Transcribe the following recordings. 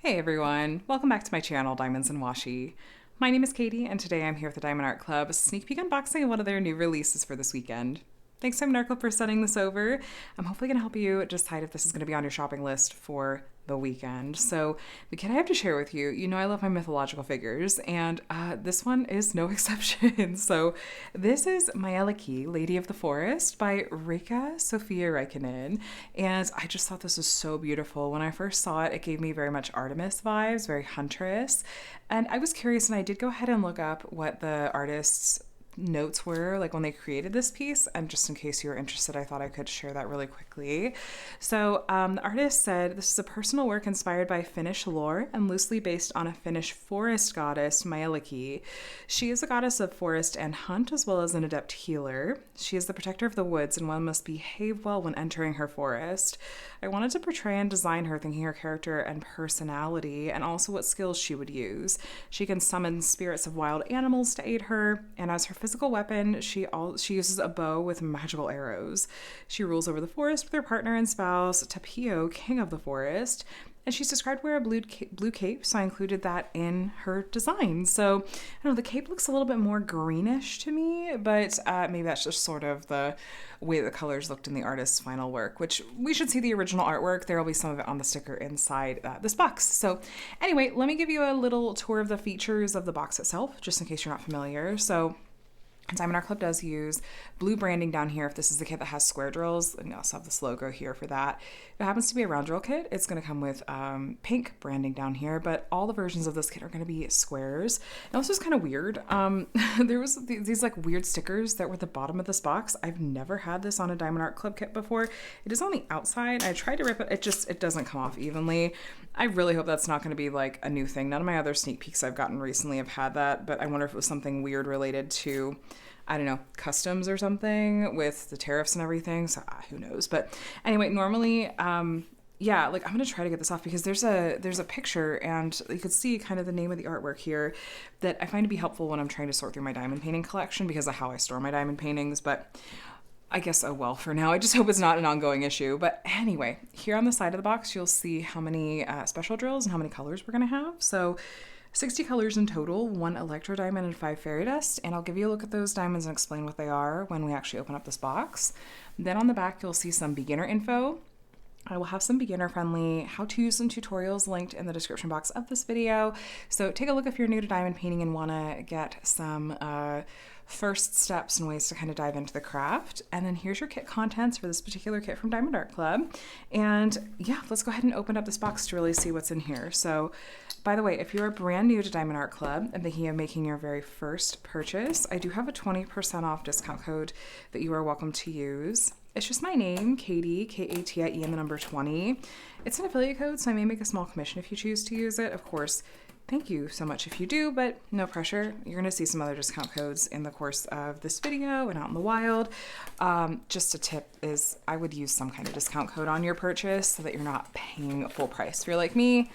Hey everyone, welcome back to my channel, Diamonds and Washi. My name is Katie, and today I'm here with the Diamond Art Club, sneak peek unboxing of one of their new releases for this weekend. Thanks Diamond Art Club for sending this over. I'm hopefully going to help you decide if this is going to be on your shopping list for the weekend. So the kit I have to share with you, you know I love my mythological figures, and this one is no exception. So this is Mielikki, Lady of the Forest by Riikka Sofia Riekkinen, and I just thought this was so beautiful. When I first saw it, it gave me very much Artemis vibes, very huntress, and I was curious, and I did go ahead and look up what the artist's notes were like when they created this piece, and just in case you were interested, I thought I could share that really quickly. So the artist said this is a personal work inspired by Finnish lore and loosely based on a Finnish forest goddess, Mielikki. She is a goddess of forest and hunt, as well as an adept healer. She is the protector of the woods, and one must behave well when entering her forest. I wanted to portray and design her thinking her character and personality, and also what skills she would use. She can summon spirits of wild animals to aid her, and as her physical weapon, she uses a bow with magical arrows. She rules over the forest with her partner and spouse, Tapio, king of the forest. And she's described wear a blue cape, so I included that in her design. So, I don't know, the cape looks a little bit more greenish to me, but maybe that's just sort of the way the colors looked in the artist's final work, which we should see the original artwork. There will be some of it on the sticker inside this box. So anyway, let me give you a little tour of the features of the box itself, just in case you're not familiar. So Diamond Art Club does use blue branding down here if this is the kit that has square drills, and you also have this logo here for that. If it happens to be a round drill kit, it's going to come with pink branding down here, but all the versions of this kit are going to be squares. Now this was kind of weird. There was these like weird stickers that were at the bottom of this box. I've never had this on a Diamond Art Club kit before. It is on the outside. I tried to rip it. It doesn't come off evenly. I really hope that's not going to be like a new thing. None of my other sneak peeks I've gotten recently have had that, but I wonder if it was something weird related to, I don't know, customs or something with the tariffs and everything. So who knows? But anyway, normally, yeah, like I'm gonna try to get this off because there's a picture, and you could see kind of the name of the artwork here that I find to be helpful when I'm trying to sort through my diamond painting collection because of how I store my diamond paintings. But I guess, oh well, for now. I just hope it's not an ongoing issue. But anyway, here on the side of the box, you'll see how many special drills and how many colors we're gonna have. So 60 colors in total, 1 Electro diamond and 5 fairy dust, and I'll give you a look at those diamonds and explain what they are when we actually open up this box. Then on the back, you'll see some beginner info. I will have some beginner-friendly how-tos and tutorials linked in the description box of this video. So take a look if you're new to diamond painting and want to get some first steps and ways to kind of dive into the craft. And then here's your kit contents for this particular kit from Diamond Art Club. And yeah, let's go ahead and open up this box to really see what's in here. So by the way, if you're brand new to Diamond Art Club and thinking of making your very first purchase, I do have a 20% off discount code that you are welcome to use. It's just my name, Katie, Katie, and the number 20. It's an affiliate code, so I may make a small commission if you choose to use it. Of course, thank you so much if you do, but no pressure. You're gonna see some other discount codes in the course of this video and out in the wild. Just a tip is I would use some kind of discount code on your purchase so that you're not paying full price. If you're like me,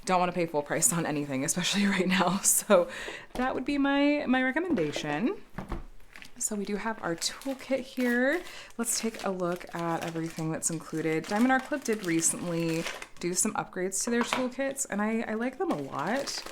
don't want to pay full price on anything, especially right now. So that would be my recommendation. So we do have our toolkit here. Let's take a look at everything that's included. Diamond Art Club did recently do some upgrades to their toolkits, and I like them a lot.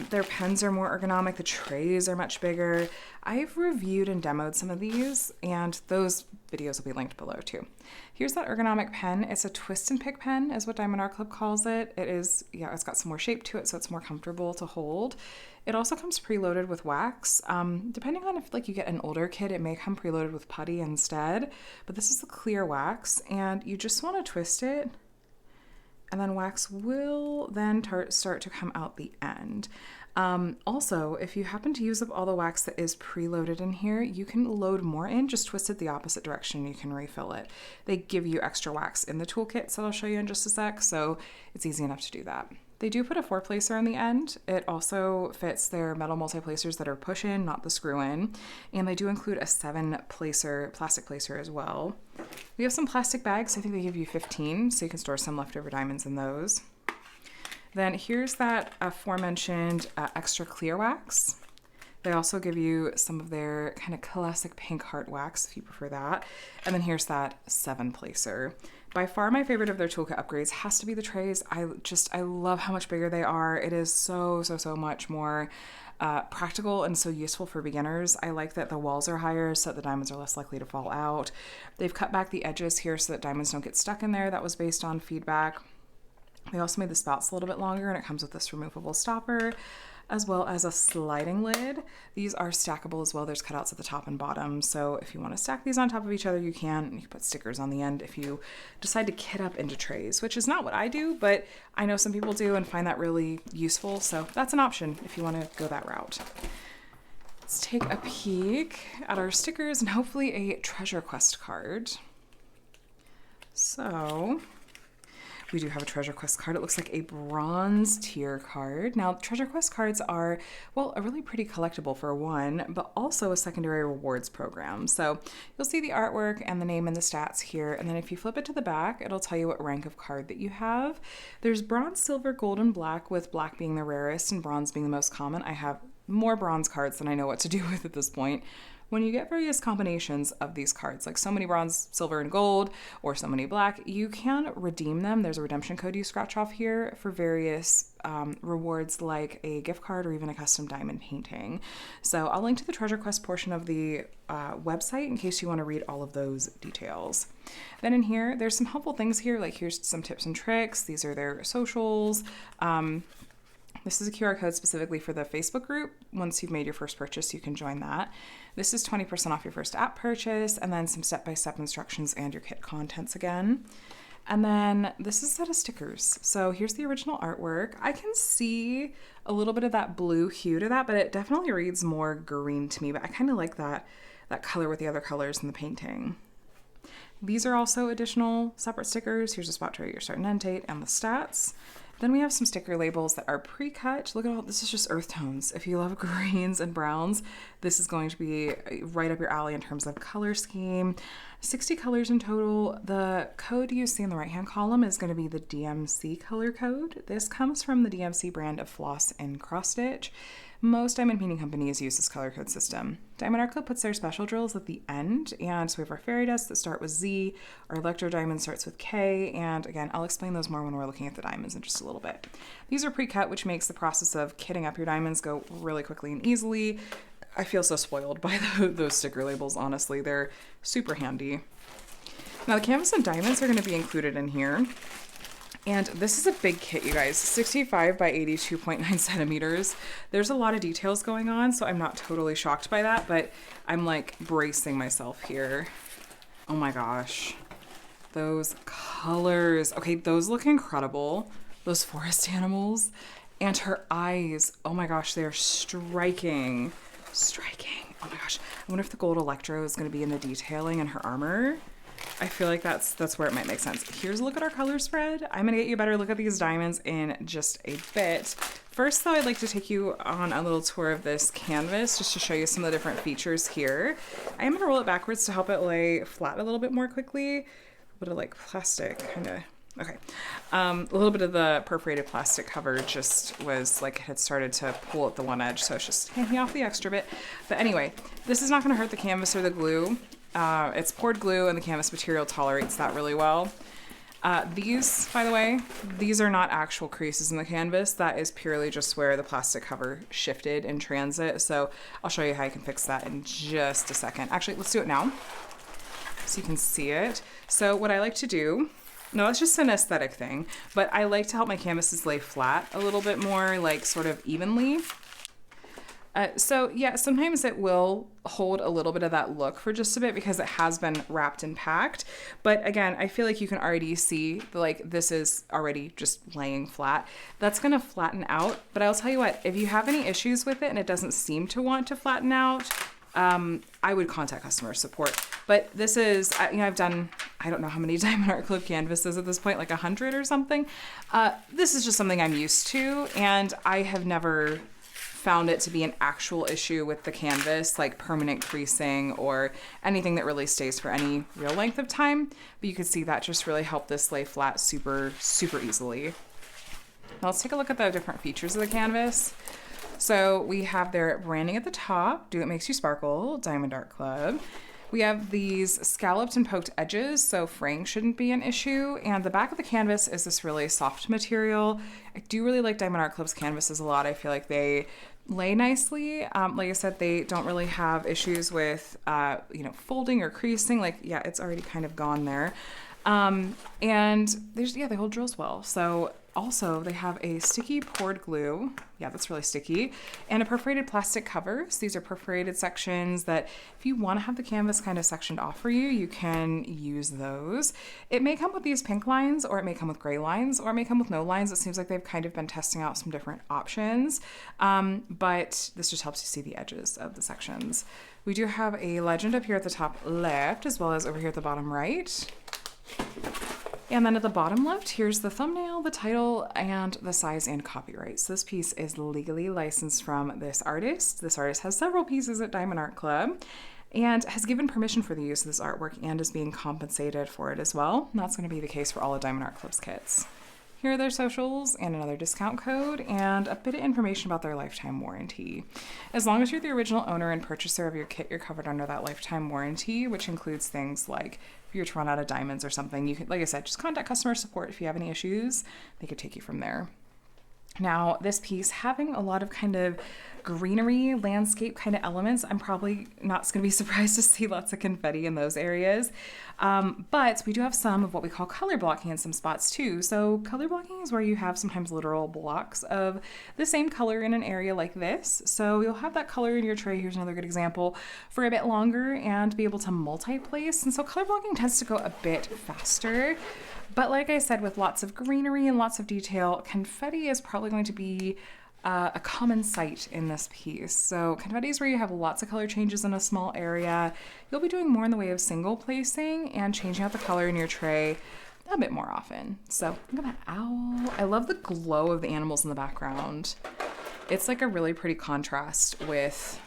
Their pens are more ergonomic, the trays are much bigger. I've reviewed and demoed some of these, and those videos will be linked below too. Here's that ergonomic pen. It's a twist and pick pen is what Diamond Art Club calls it. It is, yeah, it's got some more shape to it, so it's more comfortable to hold. It also comes preloaded with wax. Depending on if like you get an older kit, it may come preloaded with putty instead, but this is the clear wax, and you just want to twist it, and then wax will then start to come out the end. Also, if you happen to use up all the wax that is preloaded in here, you can load more in, just twist it the opposite direction and you can refill it. They give you extra wax in the toolkit, so I'll show you in just a sec, so it's easy enough to do that. They do put a 4-placer on the end. It also fits their metal multi-placers that are push-in, not the screw-in. And they do include a 7-placer plastic placer as well. We have some plastic bags. I think they give you 15, so you can store some leftover diamonds in those. Then here's that aforementioned extra clear wax. They also give you some of their kind of classic pink heart wax if you prefer that. And then here's that 7-placer. By far my favorite of their toolkit upgrades has to be the trays. I love how much bigger they are. It is so much more practical and so useful for beginners. I like that the walls are higher so that the diamonds are less likely to fall out. They've cut back the edges here so that diamonds don't get stuck in there. That was based on feedback. They also made the spouts a little bit longer, and it comes with this removable stopper as well as a sliding lid. These are stackable as well. There's cutouts at the top and bottom, so if you want to stack these on top of each other, you can. You can put stickers on the end if you decide to kit up into trays, which is not what I do, but I know some people do and find that really useful, so that's an option if you want to go that route. Let's take a peek at our stickers and hopefully a treasure quest card. So we do have a treasure quest card. It looks like a bronze tier card. Now, treasure quest cards are, well, a really pretty collectible for one, but also a secondary rewards program. So you'll see the artwork and the name and the stats here. And then if you flip it to the back, it'll tell you what rank of card that you have. There's bronze, silver, gold, and black, with black being the rarest and bronze being the most common. I have more bronze cards than I know what to do with at this point. When you get various combinations of these cards, like so many bronze, silver, and gold, or so many black, you can redeem them. There's a redemption code you scratch off here for various rewards, like a gift card or even a custom diamond painting. So I'll link to the treasure quest portion of the website in case you want to read all of those details. Then in here, there's some helpful things here, like here's some tips and tricks. These are their socials. This is a QR code specifically for the Facebook group. Once you've made your first purchase, you can join that. This is 20% off your first app purchase, and then some step-by-step instructions and your kit contents again. And then this is a set of stickers. So here's the original artwork. I can see a little bit of that blue hue to that, but it definitely reads more green to me, but I kind of like that color with the other colors in the painting. These are also additional separate stickers. Here's a spot to write your start and end date and the stats. Then we have some sticker labels that are pre-cut. Look at all, this is just earth tones. If you love greens and browns, this is going to be right up your alley in terms of color scheme. 60 colors in total. The code you see in the right-hand column is going to be the DMC color code. This comes from the DMC brand of floss and cross stitch. Most diamond painting companies use this color code system. Diamond Art Club puts their special drills at the end, and so we have our fairy dust that start with Z, our Electro diamond starts with K, and again, I'll explain those more when we're looking at the diamonds in just a little bit. These are pre-cut, which makes the process of kitting up your diamonds go really quickly and easily. I feel so spoiled by those sticker labels, honestly. They're super handy. Now, the canvas and diamonds are going to be included in here. And this is a big kit, you guys, 65 by 82.9 centimeters. There's a lot of details going on, so I'm not totally shocked by that, but I'm like bracing myself here. Oh my gosh, those colors. Okay, those look incredible. Those forest animals and her eyes. Oh my gosh, they're striking. Oh my gosh, I wonder if the gold Electro is gonna be in the detailing in her armor. I feel like that's where it might make sense. Here's a look at our color spread. I'm gonna get you a better look at these diamonds in just a bit. First though, I'd like to take you on a little tour of this canvas just to show you some of the different features here. I am gonna roll it backwards to help it lay flat a little bit more quickly. A bit of like plastic kinda, okay. A little bit of the perforated plastic cover just was like, had started to pull at the one edge, so it's just hanging off the extra bit. But anyway, this is not gonna hurt the canvas or the glue. It's poured glue and the canvas material tolerates that really well. These, by the way, these are not actual creases in the canvas. That is purely just where the plastic cover shifted in transit. So I'll show you how you can fix that in just a second. Actually, let's do it now so you can see it. So what I like to do, no, it's just an aesthetic thing, but I like to help my canvases lay flat a little bit more, like sort of evenly. So yeah, sometimes it will hold a little bit of that look for just a bit because it has been wrapped and packed. But again, I feel like you can already see like this is already just laying flat. That's gonna flatten out. But I'll tell you what, if you have any issues with it and it doesn't seem to want to flatten out, I would contact customer support. But this is, you know, I've done, I don't know how many Diamond Art Club canvases at this point, like 100 or something. This is just something I'm used to, and I have never found it to be an actual issue with the canvas, like permanent creasing or anything that really stays for any real length of time. But you can see that just really helped this lay flat super easily. Now let's take a look at the different features of the canvas. So we have their branding at the top, Do It Makes You Sparkle, Diamond Art Club. We have these scalloped and poked edges, so fraying shouldn't be an issue. And the back of the canvas is this really soft material. I do really like Diamond Art Club's canvases a lot. I feel like they lay nicely. Like I said, they don't really have issues with, folding or creasing. Like, yeah, it's already kind of gone there. And they hold drills well. So also they have a sticky poured glue. Yeah, that's really sticky. And a perforated plastic cover. So these are perforated sections that if you want to have the canvas kind of sectioned off for you, you can use those. It may come with these pink lines, or it may come with gray lines, or it may come with no lines. It seems like they've kind of been testing out some different options. But this just helps you see the edges of the sections. We do have a legend up here at the top left, as well as over here at the bottom right. And then at the bottom left, here's the thumbnail, the title, and the size and copyright. So this piece is legally licensed from this artist. This artist has several pieces at Diamond Art Club and has given permission for the use of this artwork and is being compensated for it as well. And that's going to be the case for all of Diamond Art Club's kits. Here are their socials and another discount code and a bit of information about their lifetime warranty. As long as you're the original owner and purchaser of your kit, you're covered under that lifetime warranty, which includes things like if you're to run out of diamonds or something, you can, like I said, just contact customer support if you have any issues. They could take you from there. Now, this piece having a lot of kind of greenery, landscape kind of elements, I'm probably not going to be surprised to see lots of confetti in those areas. But we do have some of what we call color blocking in some spots too. So color blocking is where you have sometimes literal blocks of the same color in an area like this. So you'll have that color in your tray, here's another good example, for a bit longer and be able to multi-place. And so color blocking tends to go a bit faster. But like I said, with lots of greenery and lots of detail, confetti is probably going to be a common sight in this piece. So confetti is where you have lots of color changes in a small area. You'll be doing more in the way of single placing and changing out the color in your tray a bit more often. So look at that owl. I love the glow of the animals in the background. It's like a really pretty contrast with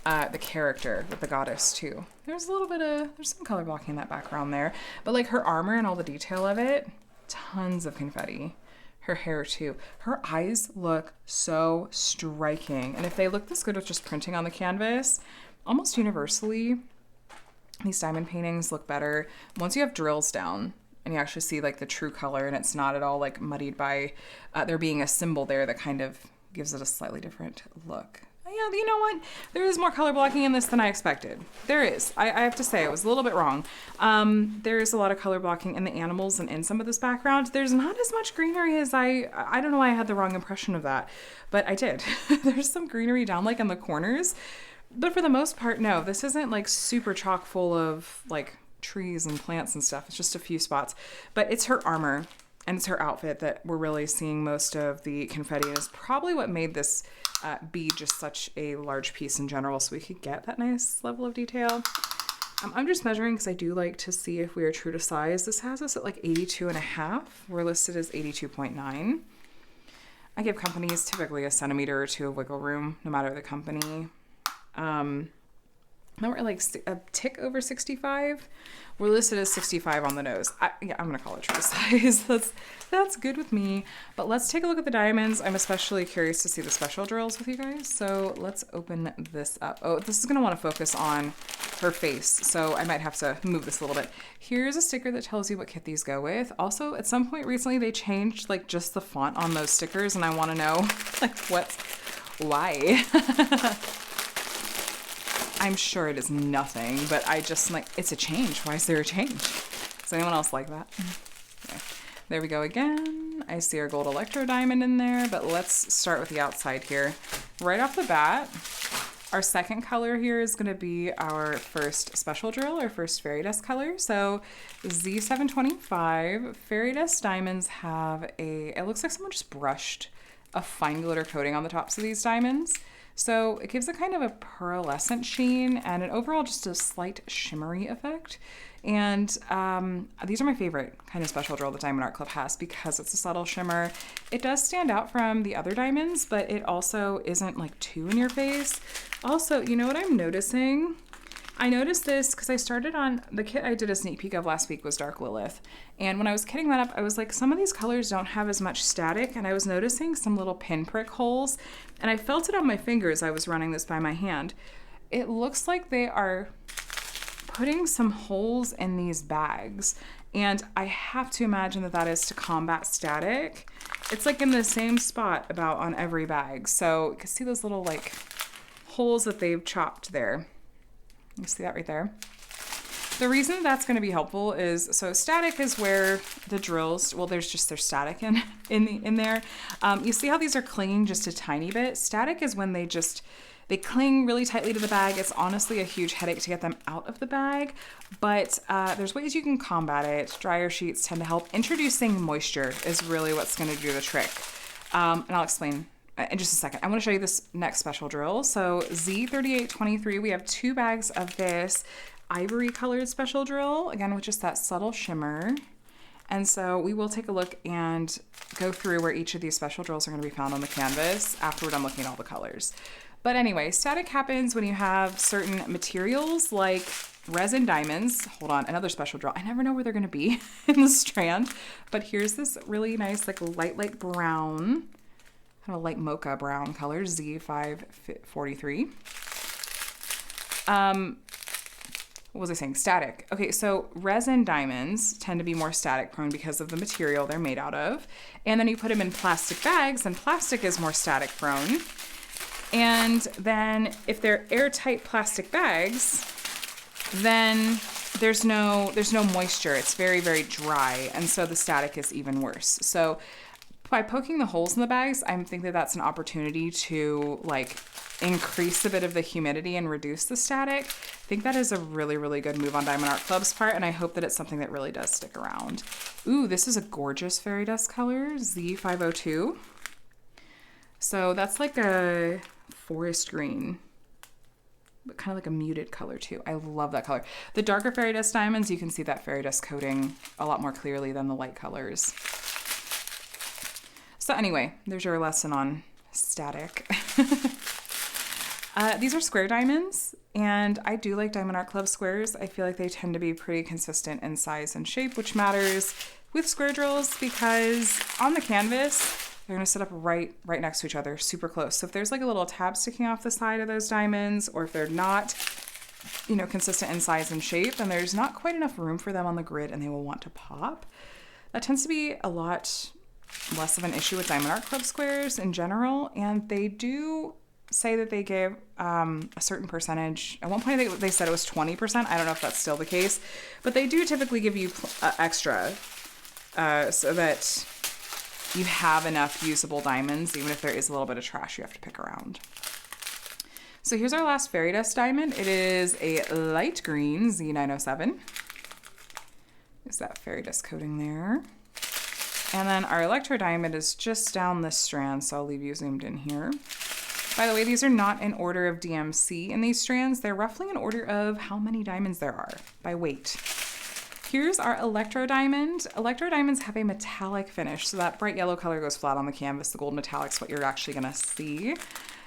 the character, with the goddess too. There's some color blocking in that background there, but like her armor and all the detail of it, tons of confetti. Her hair too. Her eyes look so striking. And if they look this good with just printing on the canvas, almost universally, these diamond paintings look better once you have drills down and you actually see like the true color and it's not at all like muddied by there being a symbol there that kind of gives it a slightly different look. Yeah, you know what? There is more color blocking in this than I expected. There is. I have to say, I was a little bit wrong. There is a lot of color blocking in the animals and in some of this background. There's not as much greenery as I don't know why I had the wrong impression of that, but I did. There's some greenery down like in the corners, but for the most part, no, this isn't like super chock full of like trees and plants and stuff. It's just a few spots, but it's her armor and it's her outfit that we're really seeing most of the confetti, and is probably what made this be just such a large piece in general, so we could get that nice level of detail. I'm just measuring because I do like to see if we are true to size. This has us at like 82.5. We're listed as 82.9. I give companies typically a centimeter or two of wiggle room, no matter the company. Now we're like a tick over 65. We're listed as 65 on the nose. I'm gonna call it true to size. That's good with me. But let's take a look at the diamonds. I'm especially curious to see the special drills with you guys. So let's open this up. Oh, this is gonna want to focus on her face, so I might have to move this a little bit. Here's a sticker that tells you what kit these go with. Also, at some point recently, they changed like just the font on those stickers, and I want to know like why. I'm sure it is nothing, but I just like, it's a change. Why is there a change? Does anyone else like that? Okay. There we go again. I see our gold Electro diamond in there, but let's start with the outside here. Right off the bat, our second color here is going to be our first special drill, our first fairy dust color. So Z725 fairy dust diamonds have it looks like someone just brushed a fine glitter coating on the tops of these diamonds. So it gives a kind of a pearlescent sheen and an overall just a slight shimmery effect. And these are my favorite kind of special drill that Diamond Art Club has because it's a subtle shimmer. It does stand out from the other diamonds, but it also isn't like too in your face. Also, you know what I'm noticing? I noticed this because I started on the kit I did a sneak peek of last week was Dark Lilith. And when I was kitting that up, I was like, some of these colors don't have as much static. And I was noticing some little pinprick holes. And I felt it on my fingers. I was running this by my hand. It looks like they are putting some holes in these bags. And I have to imagine that that is to combat static. It's like in the same spot about on every bag. So you can see those little like holes that they've chopped there. You see that right there? The reason that's going to be helpful is, so static is where the drills, well, there's static in there. You see how these are clinging just a tiny bit? Static is when they cling really tightly to the bag. It's honestly a huge headache to get them out of the bag, but there's ways you can combat it. Dryer sheets tend to help. Introducing moisture is really what's going to do the trick. And I'll explain in just a second. I want to show you this next special drill. So Z3823, we have 2 bags of this ivory colored special drill, again with just that subtle shimmer. And so we will take a look and go through where each of these special drills are going to be found on the canvas after we're done looking at all the colors. But anyway, static happens when you have certain materials like resin diamonds. Hold on, another special drill. I never know where they're going to be in the strand, but here's this really nice like light brown, kind of light mocha brown color, Z543. What was I saying? Static. Okay, so resin diamonds tend to be more static prone because of the material they're made out of. And then you put them in plastic bags, and plastic is more static prone. And then if they're airtight plastic bags, then there's no moisture. It's very, very dry. And so the static is even worse. So by poking the holes in the bags, I think that that's an opportunity to like increase a bit of the humidity and reduce the static. I think that is a really, really good move on Diamond Art Club's part, and I hope that it's something that really does stick around. Ooh, this is a gorgeous fairy dust color, Z502. So that's like a forest green, but kind of like a muted color too. I love that color. The darker fairy dust diamonds, you can see that fairy dust coating a lot more clearly than the light colors. So anyway, there's your lesson on static. These are square diamonds, and I do like Diamond Art Club squares. I feel like they tend to be pretty consistent in size and shape, which matters with square drills because on the canvas, they're going to sit up right next to each other, super close. So if there's like a little tab sticking off the side of those diamonds, or if they're not, consistent in size and shape, then there's not quite enough room for them on the grid and they will want to pop. That tends to be a lot less of an issue with Diamond Art Club squares in general, and they do say that they give a certain percentage. At one point they said it was 20%. I don't know if that's still the case, but they do typically give you extra so that you have enough usable diamonds, even if there is a little bit of trash you have to pick around. So here's our last fairy dust diamond. It is a light green Z907. Is that fairy dust coating there? And then our Electro diamond is just down this strand, so I'll leave you zoomed in here. By the way, these are not in order of DMC in these strands. They're roughly in order of how many diamonds there are by weight. Here's our Electro diamond. Electro diamonds have a metallic finish, so that bright yellow color goes flat on the canvas. The gold metallic's what you're actually gonna see.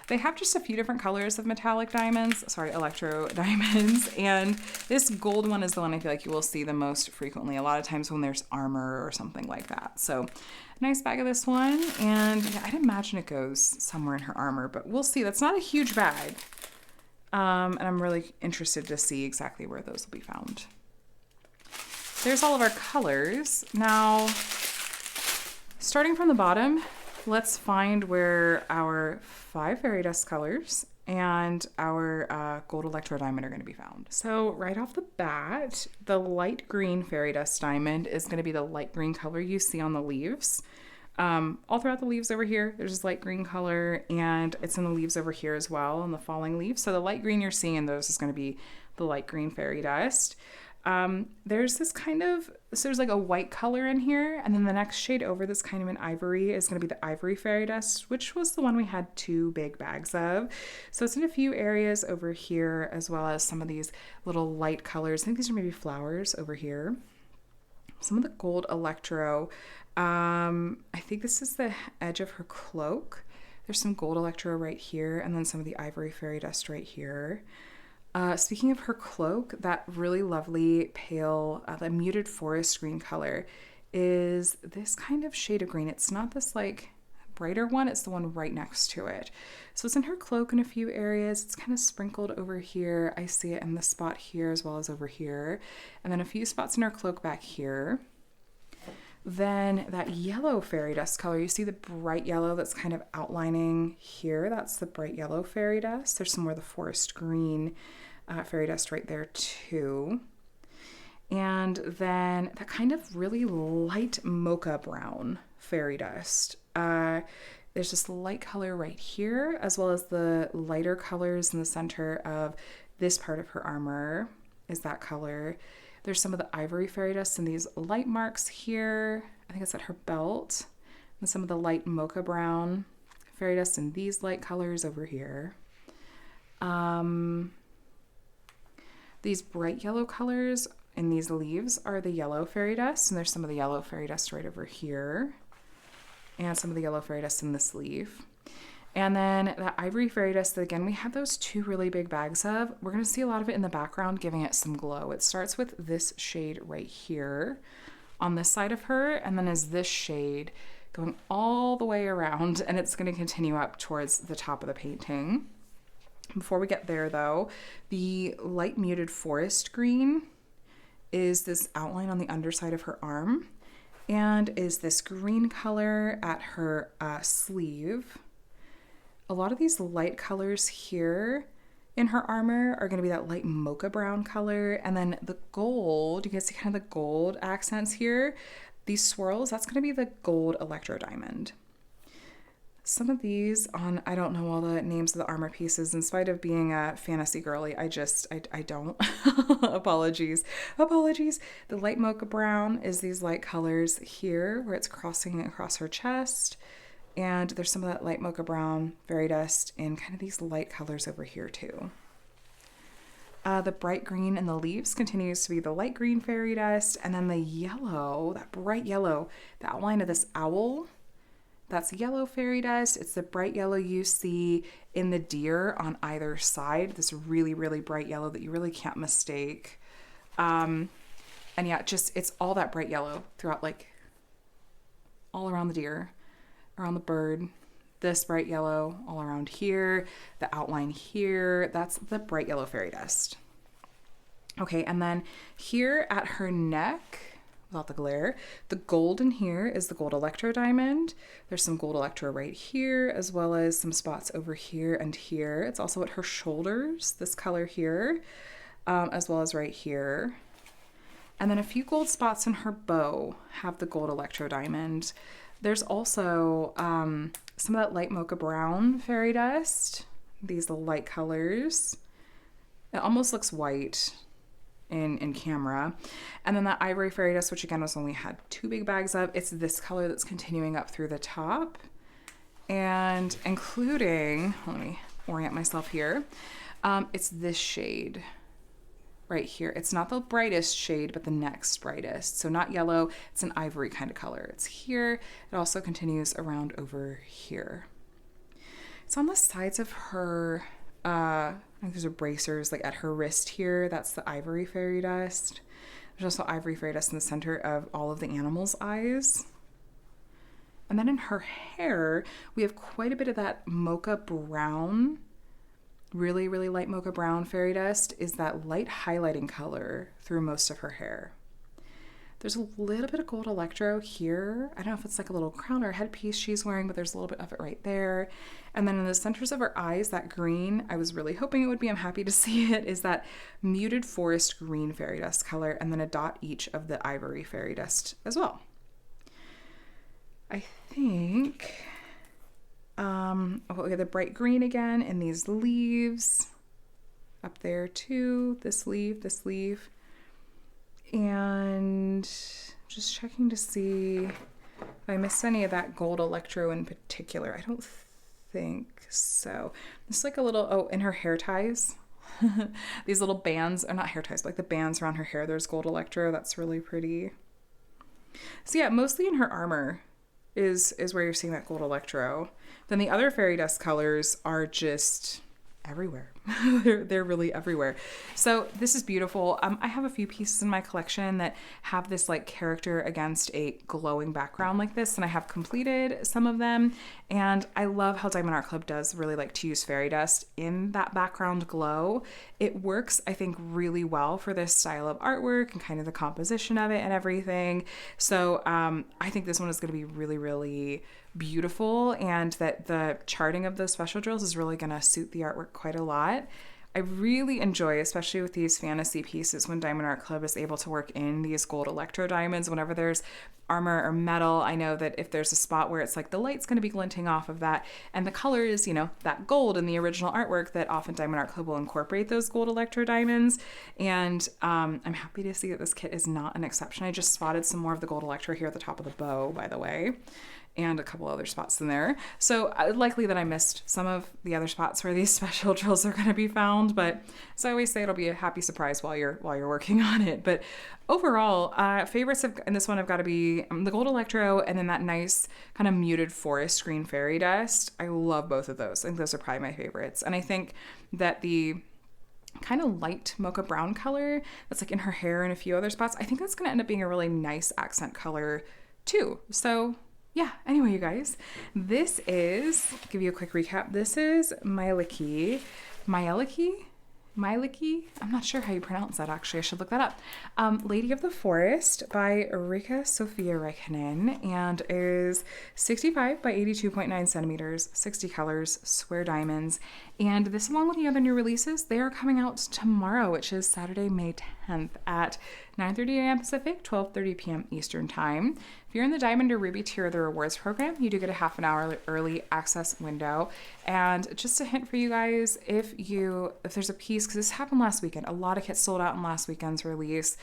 They have just a few different colors of metallic diamonds, Electro diamonds, and this gold one is the one I feel like you will see the most frequently, a lot of times when there's armor or something like that. So nice bag of this one, and yeah, I'd imagine it goes somewhere in her armor, but we'll see. That's not a huge bag, and I'm really interested to see exactly where those will be found. There's all of our colors. Now, starting from the bottom, let's find where our 5 fairy dust colors and our gold Electro diamond are going to be found. So right off the bat, the light green fairy dust diamond is going to be the light green color you see on the leaves. All throughout the leaves over here, there's this light green color, and it's in the leaves over here as well, on the falling leaves. So the light green you're seeing in those is going to be the light green fairy dust. There's this kind of, so there's like a white color in here, and then the next shade over this kind of an ivory is going to be the ivory fairy dust, which was the one we had 2 big bags of. So it's in a few areas over here, as well as some of these little light colors. I think these are maybe flowers over here. Some of the gold Electro, I think this is the edge of her cloak. There's some gold Electro right here, and then some of the ivory fairy dust right here. Speaking of her cloak, that really lovely pale, the muted forest green color is this kind of shade of green. It's not this like brighter one, it's the one right next to it. So it's in her cloak in a few areas. It's kind of sprinkled over here. I see it in this spot here as well as over here. And then a few spots in her cloak back here. Then that yellow fairy dust color, you see the bright yellow that's kind of outlining here. That's the bright yellow fairy dust. There's some more of the forest green fairy dust right there too. And then that kind of really light mocha brown fairy dust. There's this light color right here, as well as the lighter colors in the center of this part of her armor is that color. There's some of the ivory fairy dust and these light marks here. I think it's at her belt. And some of the light mocha brown fairy dust in these light colors over here. These bright yellow colors in these leaves are the yellow fairy dust, and there's some of the yellow fairy dust right over here. And some of the yellow fairy dust in this leaf. And then that ivory fairy dust that, again, we had those two really big bags of. We're going to see a lot of it in the background, giving it some glow. It starts with this shade right here on this side of her, and then is this shade going all the way around, and it's going to continue up towards the top of the painting. Before we get there, though, the light muted forest green is this outline on the underside of her arm, and is this green color at her sleeve. A lot of these light colors here in her armor are going to be that light mocha brown color. And then the gold, you can see kind of the gold accents here. These swirls, that's going to be the gold Electro diamond. Some of these on, I don't know all the names of the armor pieces. In spite of being a fantasy girly, I don't. Apologies. The light mocha brown is these light colors here where it's crossing across her chest. And there's some of that light mocha brown fairy dust in kind of these light colors over here too. The bright green in the leaves continues to be the light green fairy dust. And then the yellow, that bright yellow, the outline of this owl, that's yellow fairy dust. It's the bright yellow you see in the deer on either side. This really, really bright yellow that you really can't mistake. And yeah, it's all that bright yellow throughout, like all around the deer, around the bird. This bright yellow all around here, the outline here, that's the bright yellow fairy dust. Okay, and then here at her neck, without the glare, the gold in here is the gold Electro diamond. There's some gold Electro right here, as well as some spots over here and here. It's also at her shoulders, this color here, as well as right here. And then a few gold spots in her bow have the gold Electro diamond. There's also some of that light mocha brown fairy dust, these light colors. It almost looks white in camera. And then that ivory fairy dust, which again was only had two big bags of, it's this color that's continuing up through the top. And including, let me orient myself here, it's this shade right here. It's not the brightest shade, but the next brightest. So not yellow, it's an ivory kind of color. It's here. It also continues around over here. It's on the sides of her, I think there's a bracers like at her wrist here. That's the ivory fairy dust. There's also ivory fairy dust in the center of all of the animals' eyes. And then in her hair, we have quite a bit of that mocha brown, really, really light mocha brown fairy dust is that light highlighting color through most of her hair. There's a little bit of gold Electro here. I don't know if it's like a little crown or headpiece she's wearing, but there's a little bit of it right there. And then in the centers of her eyes, that green, I was really hoping it would be, I'm happy to see it, is that muted forest green fairy dust color, and then a dot each of the ivory fairy dust as well. I think, okay, the bright green again in these leaves up there too, this leaf. And just checking to see if I missed any of that gold Electro in particular. I don't think so. It's like a little, in her hair ties, these little bands, or not hair ties, but like the bands around her hair, there's gold Electro. That's really pretty. So yeah, mostly in her armor is where you're seeing that gold Electro. Then the other fairy dust colors are just everywhere. they're really everywhere. So this is beautiful. I have a few pieces in my collection that have this like character against a glowing background like this, and I have completed some of them. And I love how Diamond Art Club does really like to use fairy dust in that background glow. It works, I think, really well for this style of artwork and kind of the composition of it and everything. So I think this one is going to be really, really beautiful, and that the charting of those special drills is really going to suit the artwork quite a lot. I really enjoy, especially with these fantasy pieces, when Diamond Art Club is able to work in these gold electro diamonds whenever there's armor or metal. I know that if there's a spot where it's like the light's going to be glinting off of that and the color is, you know, that gold in the original artwork, that often Diamond Art Club will incorporate those gold electro diamonds. And I'm happy to see that this kit is not an exception. I just spotted some more of the gold electro here at the top of the bow, by the way, and a couple other spots in there. So likely that I missed some of the other spots where these special drills are going to be found, but as I always say, it'll be a happy surprise while you're working on it. But overall, favorites in this one have got to be the gold electro and then that nice kind of muted forest green fairy dust. I love both of those. I think those are probably my favorites. And I think that the kind of light mocha brown color that's like in her hair and a few other spots, I think that's going to end up being a really nice accent color too. So yeah, anyway, you guys, this is, give you a quick recap, this is Mielikki. I'm not sure how you pronounce that, actually. I should look that up. Lady of the Forest by Riikka Sofia Riekkinen, and is 65 by 82.9 centimeters, 60 colors, square diamonds. And this, along with the other new releases, they are coming out tomorrow, which is Saturday, May 10th at 9:30 a.m. Pacific, 12:30 p.m. Eastern Time. If you're in the Diamond or Ruby tier of the rewards program, you do get a half an hour early access window. And just a hint for you guys, if there's a piece, because this happened last weekend, a lot of kits sold out in last weekend's release.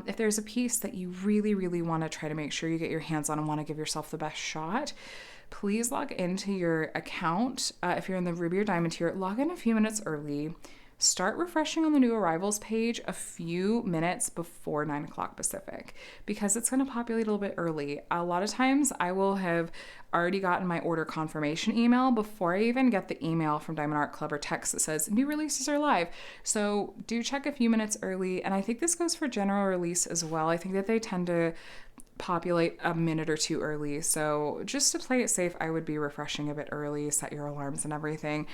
If there's a piece that you really, really want to try to make sure you get your hands on and want to give yourself the best shot, please log into your account. If you're in the Ruby or Diamond tier, log in a few minutes early. Start refreshing on the new arrivals page a few minutes before 9 o'clock Pacific, because it's going to populate a little bit early. A lot of times I will have already gotten my order confirmation email before I even get the email from Diamond Art Club or text that says new releases are live. So do check a few minutes early. And I think this goes for general release as well. I think that they tend to populate a minute or two early. So just to play it safe, I would be refreshing a bit early, set your alarms and everything.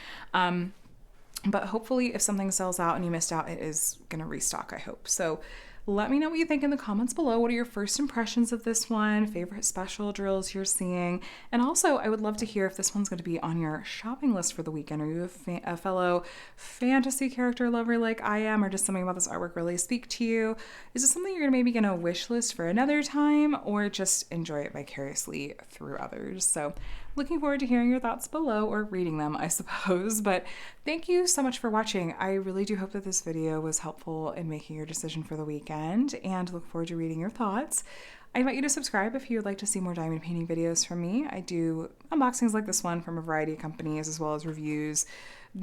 But hopefully if something sells out and you missed out, it is going to restock, I hope. So let me know what you think in the comments below. What are your first impressions of this one? Favorite special drills you're seeing? And also, I would love to hear if this one's going to be on your shopping list for the weekend. Are you a fellow fantasy character lover like I am, or does something about this artwork really speak to you? Is this something you're maybe going to wish list for another time, or just enjoy it vicariously through others? So looking forward to hearing your thoughts below, or reading them, I suppose. But thank you so much for watching. I really do hope that this video was helpful in making your decision for the weekend, and look forward to reading your thoughts. I invite you to subscribe if you would like to see more diamond painting videos from me. I do unboxings like this one from a variety of companies, as well as reviews,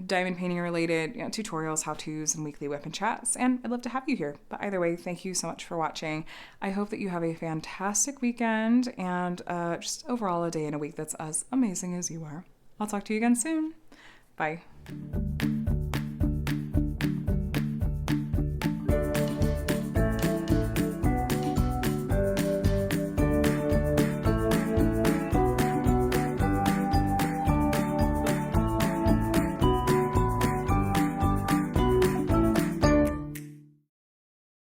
diamond painting related, tutorials, how-tos, and weekly weapon chats, and I'd love to have you here. But either way, thank you so much for watching. I hope that you have a fantastic weekend, and just overall a day and a week that's as amazing as you are. I'll talk to you again soon. Bye.